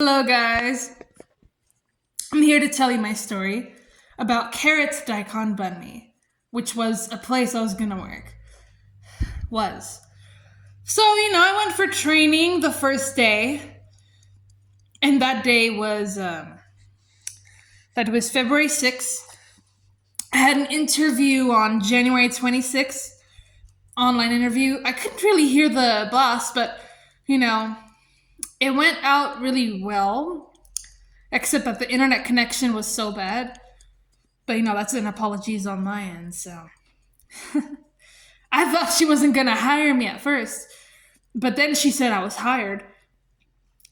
Hello, guys. I'm here to tell you my story about Carrot's Daikon Banh, which was a place I was gonna work. Was. So, I went for training the first day, and that day was February 6th. I had an interview on January 26th, online interview. I couldn't really hear the boss, but, it went out really well, except that the internet connection was so bad. But that's an apologies on my end, so I thought she wasn't gonna hire me at first. But then she said I was hired.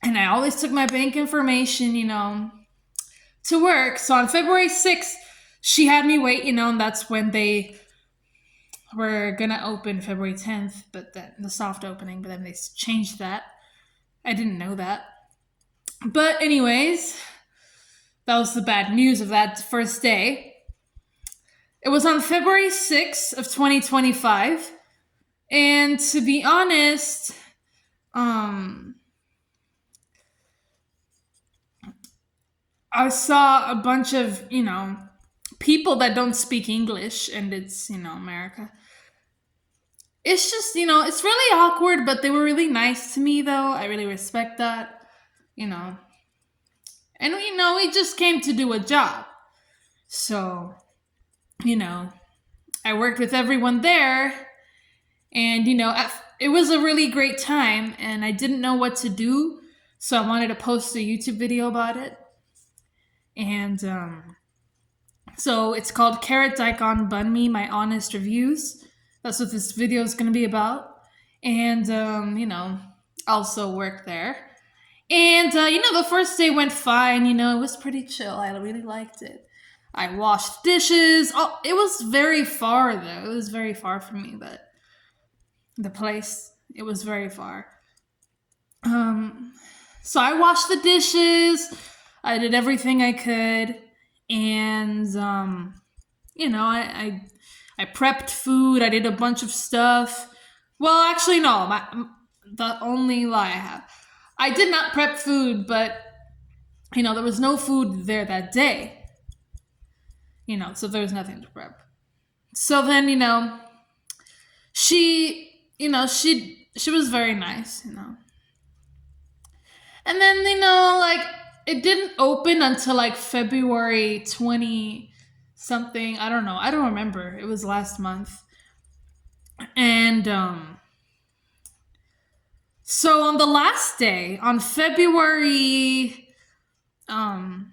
And I always took my bank information, to work. So on February 6th, she had me wait, and that's when they were gonna open February 10th, but then the soft opening, but then they changed that. I didn't know that. But anyways, that was the bad news of that first day. It was on February 6th of 2025. And to be honest, I saw a bunch of, people that don't speak English, and it's, America. It's just, it's really awkward, but they were really nice to me, though. I really respect that, And, we just came to do a job. So, I worked with everyone there, and, it was a really great time, and I didn't know what to do, so I wanted to post a YouTube video about it. And so it's called Carrot Daikon Banh, My Honest Reviews. That's what this video is going to be about. And, also work there. And, the first day went fine. It was pretty chill. I really liked it. I washed dishes. Oh, it was very far, though. It was very far from me, but the place, it was very far. So I washed the dishes. I did everything I could. And, I prepped food. I did a bunch of stuff. Well, actually, no. The only lie I have. I did not prep food, but, there was no food there that day. So there was nothing to prep. So then, she was very nice, And then, it didn't open until February 20 something. I don't know. I don't remember. It was last month. And so on the last day, on February 20,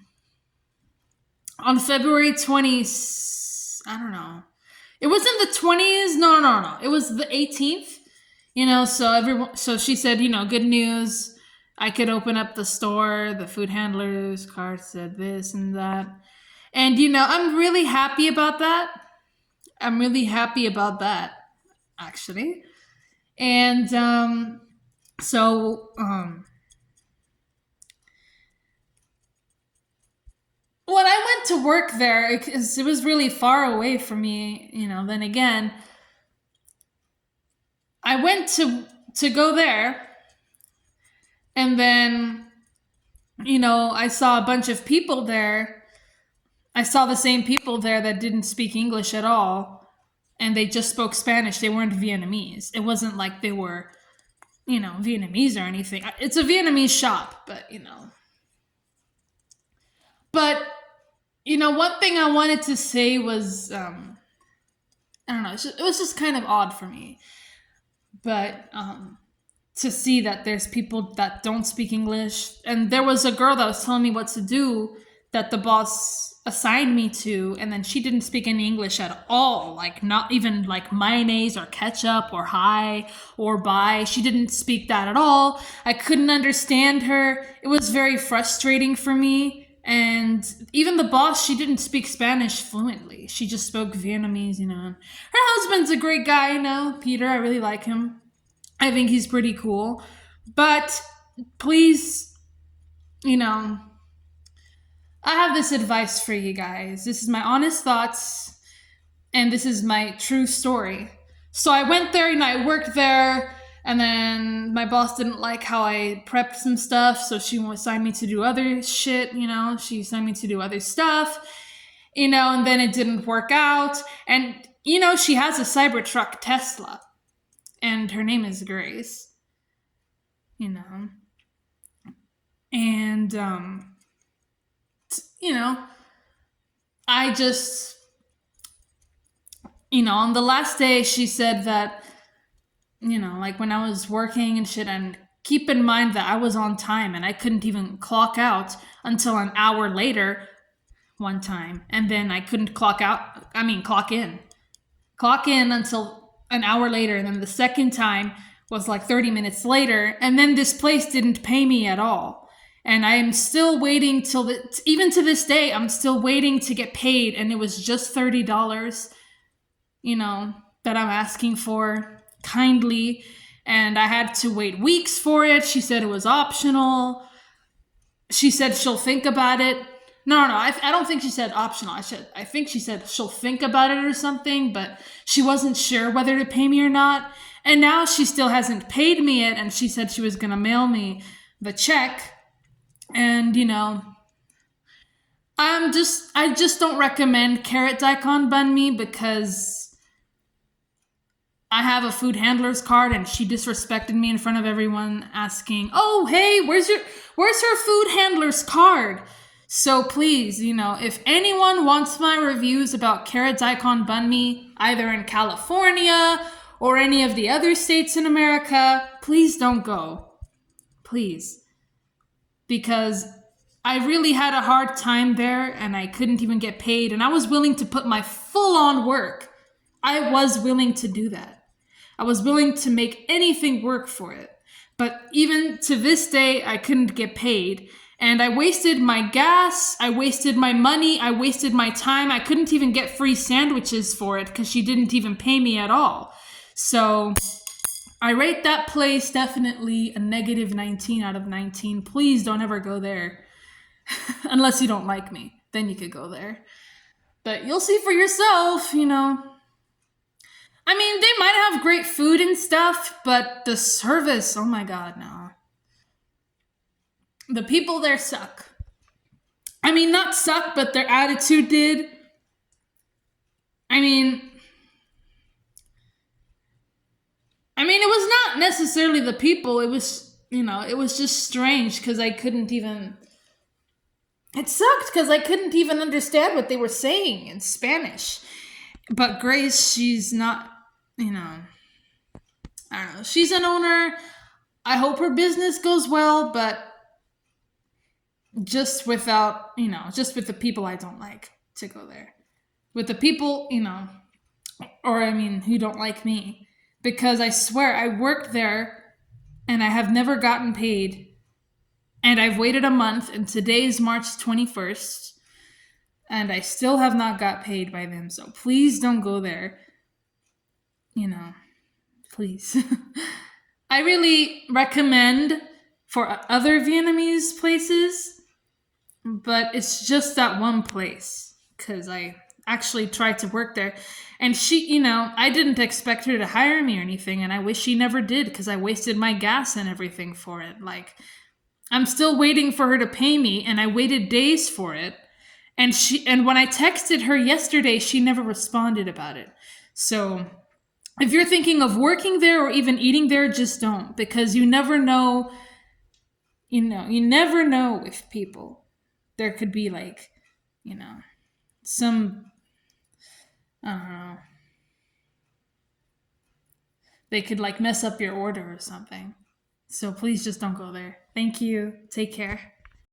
I don't know. It wasn't the 20s. No. It was the 18th. So she said, good news. I could open up the store. The food handler's card said this and that. And, I'm really happy about that. Actually. And so when I went to work there, it was really far away from me, then again, I went to go there, and then, I saw a bunch of people there. I saw the same people there that didn't speak English at all, and they just spoke Spanish. They weren't Vietnamese. It wasn't like they were, Vietnamese or anything. It's a Vietnamese shop, but, But, one thing I wanted to say was, I don't know, it was just kind of odd for me. But, to see that there's people that don't speak English. And there was a girl that was telling me what to do that the boss assigned me to, and then she didn't speak any English at all. Not even mayonnaise or ketchup or hi or bye. She didn't speak that at all. I couldn't understand her. It was very frustrating for me. And even the boss, she didn't speak Spanish fluently. She just spoke Vietnamese, Her husband's a great guy, Peter. I really like him. I think he's pretty cool. But please, I have this advice for you guys. This is my honest thoughts, and this is my true story. So I went there, I worked there, And then my boss didn't like how I prepped some stuff, so she assigned me to do other shit, She assigned me to do other stuff, and then it didn't work out. And, she has a Cybertruck Tesla, and her name is Grace, you know. And, you know, I just, on the last day, she said that, like when I was working and shit, and keep in mind that I was on time and I couldn't even clock out until an hour later one time. And then I couldn't clock in. Clock in until an hour later. And then the second time was like 30 minutes later. And then this place didn't pay me at all. And I am still waiting even to this day, I'm still waiting to get paid. And it was just $30, that I'm asking for kindly. And I had to wait weeks for it. She said it was optional. She said she'll think about it. No, I don't think she said optional. I think she said she'll think about it or something, but she wasn't sure whether to pay me or not. And now she still hasn't paid me yet, and she said she was going to mail me the check. And, I just don't recommend carrot daikon banh mi because I have a food handler's card, and she disrespected me in front of everyone asking, "Oh, hey, where's her food handler's card?" So please, if anyone wants my reviews about carrot daikon banh mi, either in California or any of the other states in America, please don't go. Please. Because I really had a hard time there, and I couldn't even get paid, and I was willing to put my full-on work. I was willing to do that. I was willing to make anything work for it. But even to this day, I couldn't get paid. And I wasted my gas, I wasted my money, I wasted my time. I couldn't even get free sandwiches for it because she didn't even pay me at all. So I rate that place definitely a negative 19 out of 19. Please don't ever go there. Unless you don't like me. Then you could go there. But you'll see for yourself, I mean, they might have great food and stuff, but the service, oh my god, no. The people there suck. I mean, not suck, but their attitude did. I mean, it was not necessarily the people. It was, it was just strange because I couldn't even... It sucked because I couldn't even understand what they were saying in Spanish. But Grace, she's not, I don't know. She's an owner. I hope her business goes well, but just without, just with the people I don't like to go there. With the people, who don't like me. Because I swear, I worked there and I have never gotten paid. And I've waited a month, and today's March 21st. And I still have not got paid by them. So please don't go there. Please. I really recommend for other Vietnamese places, but it's just that one place because I actually tried to work there. And she, I didn't expect her to hire me or anything, and I wish she never did because I wasted my gas and everything for it. Like, I'm still waiting for her to pay me, and I waited days for it. And when I texted her yesterday, she never responded about it. So if you're thinking of working there or even eating there, just don't, because you never know, you never know with people. There could be like, some, I don't know. They could like mess up your order or something. So please just don't go there. Thank you. Take care.